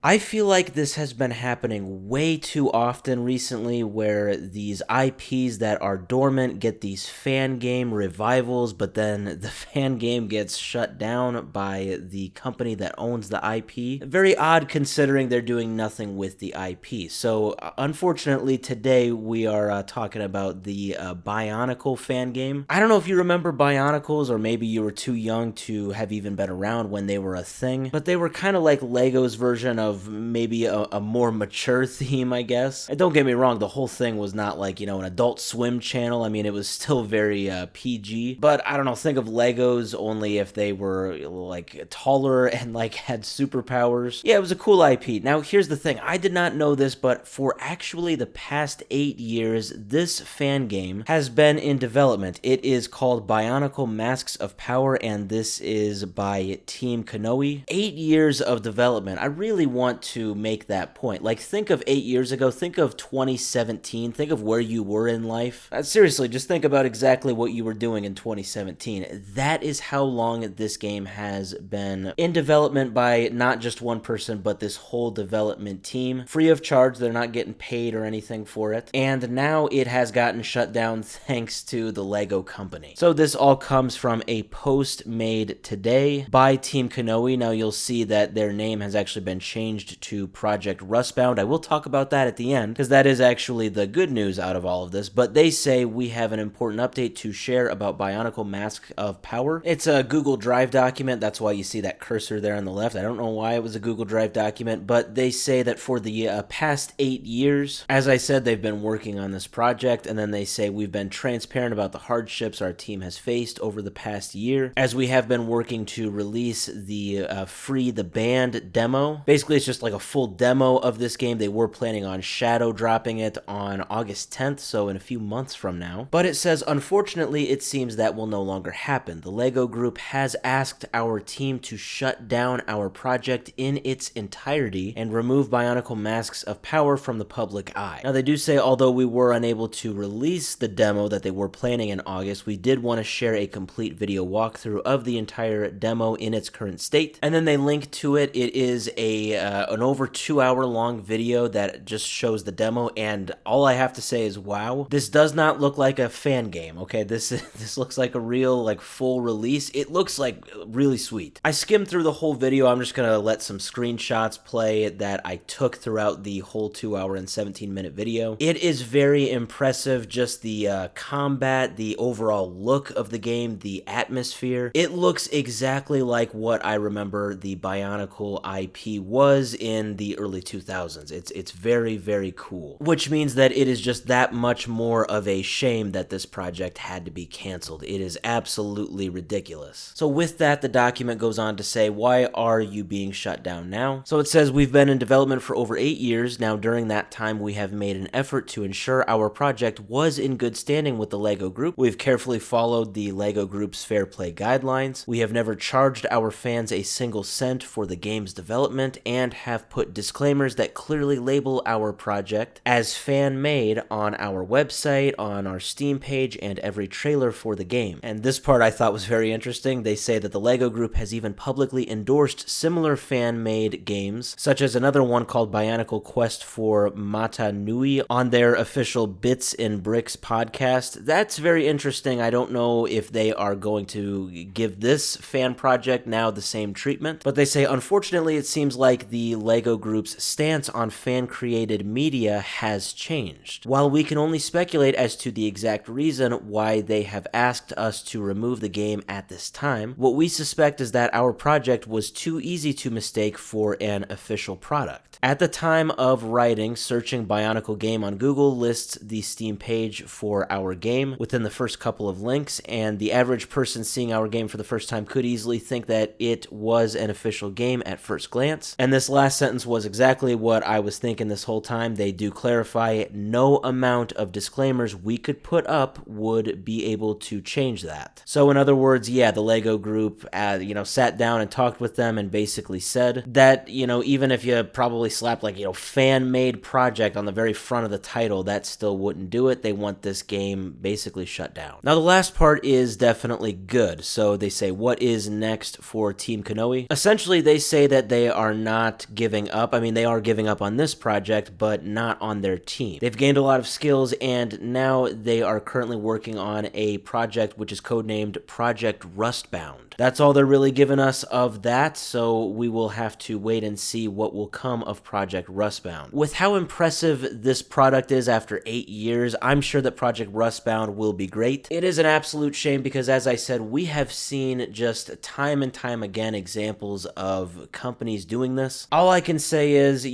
I feel like this has been happening way too often recently where these IPs that are dormant get these fan game revivals, but then the fan game gets shut down by the company that owns the IP. Very odd considering they're doing nothing with the IP. So, unfortunately, today we are talking about the Bionicle fan game. I don't know if you remember Bionicles, or maybe you were too young to have even been around when they were a thing, but they were kind of like Lego's version of maybe a more mature theme, I guess. And don't get me wrong, the whole thing was not like, an Adult Swim channel. I mean, it was still very PG. But I don't know, think of Legos only if they were like taller and like had superpowers. Yeah, it was a cool IP. Now, here's the thing. I did not know this, but for actually the past 8 years, this fan game has been in development. It is called Bionicle Masks of Power, and this is by Team Kanohi. 8 years of development. I really want to make that point. Like, think of 8 years ago, think of 2017, think of where you were in life. Seriously, just think about exactly what you were doing in 2017. That is how long this game has been in development by not just one person, but this whole development team. Free of charge, they're not getting paid or anything for it. And now it has gotten shut down thanks to the Lego company. So this all comes from a post made today by Team Kanohi. Now you'll see that their name has actually been changed to Project Rustbound. I will talk about that at the end, because that is actually the good news out of all of this. But they say we have an important update to share about Bionicle Mask of Power. It's a Google Drive document. That's why you see that cursor there on the left. I don't know why it was a Google Drive document, but they say that for the past 8 years, as I said, they've been working on this project, and then they say we've been transparent about the hardships our team has faced over the past year, as we have been working to release the Free the Band demo. Basically, it's just like a full demo of this game. They were planning on shadow dropping it on August 10th, so in a few months from now. But it says, unfortunately, it seems that will no longer happen. The Lego Group has asked our team to shut down our project in its entirety and remove Bionicle Masks of Power from the public eye. Now, they do say, although we were unable to release the demo that they were planning in August, we did want to share a complete video walkthrough of the entire demo in its current state. And then they link to it. It is an over 2 hour long video that just shows the demo, and all I have to say is, wow, this does not look like a fan game. Okay, this looks like a real, like, full release. It looks like really sweet. I skimmed through the whole video. I'm just gonna let some screenshots play that I took throughout the whole 2 hour and 17-minute video. It is very impressive, just the combat, the overall look of the game, the atmosphere. It looks exactly like what I remember the Bionicle IP was in the early 2000s. It's very, very cool, which means that it is just that much more of a shame that this project had to be canceled. It is absolutely ridiculous. So with that, the document goes on to say, why are you being shut down now? So it says, we've been in development for over 8 years. Now, during that time, we have made an effort to ensure our project was in good standing with the Lego Group. We've carefully followed the Lego Group's fair play guidelines. We have never charged our fans a single cent for the game's development, and have put disclaimers that clearly label our project as fan-made on our website, on our Steam page, and every trailer for the game. And this part I thought was very interesting. They say that the Lego Group has even publicly endorsed similar fan-made games, such as another one called Bionicle Quest for Mata Nui, on their official Bits and Bricks podcast. That's very interesting. I don't know if they are going to give this fan project now the same treatment, but they say, unfortunately, it seems like the Lego Group's stance on fan-created media has changed. While we can only speculate as to the exact reason why they have asked us to remove the game at this time, what we suspect is that our project was too easy to mistake for an official product. At the time of writing, searching Bionicle game on Google lists the Steam page for our game within the first couple of links, and the average person seeing our game for the first time could easily think that it was an official game at first glance. And this last sentence was exactly what I was thinking this whole time. They do clarify no amount of disclaimers we could put up would be able to change that. So in other words, yeah, the Lego Group, sat down and talked with them and basically said that, even if you probably slapped fan-made project on the very front of the title, that still wouldn't do it. They want this game basically shut down. Now, the last part is definitely good. So they say, what is next for Team Kanohi? Essentially, they say that they are not not giving up. I mean, they are giving up on this project, but not on their team. They've gained a lot of skills, and now they are currently working on a project which is codenamed Project Rustbound. That's all they're really giving us of that, so we will have to wait and see what will come of Project Rustbound. With how impressive this product is after 8 years, I'm sure that Project Rustbound will be great. It is an absolute shame because, as I said, we have seen just time and time again examples of companies doing this. All I can say is,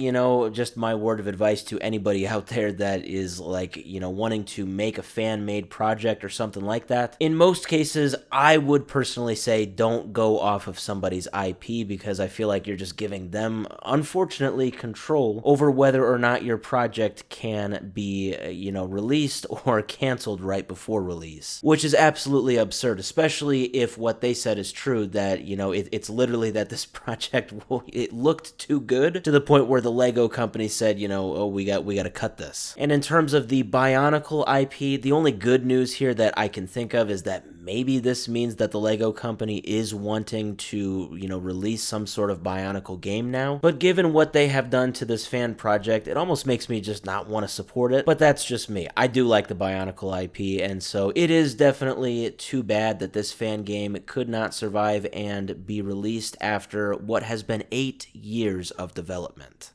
just my word of advice to anybody out there that is like, wanting to make a fan-made project or something like that. In most cases, I would personally say don't go off of somebody's IP because I feel like you're just giving them, unfortunately, control over whether or not your project can be, released or canceled right before release, which is absolutely absurd, especially if what they said is true, that, it's literally that this project, it looked too good to the point where the Lego company said, oh, we got to cut this. And in terms of the Bionicle IP, the only good news here that I can think of is that maybe this means that the Lego company is wanting to, release some sort of Bionicle game now. But given what they have done to this fan project, it almost makes me just not want to support it. But that's just me. I do like the Bionicle IP, and so it is definitely too bad that this fan game could not survive and be released after what has been 8 years of development.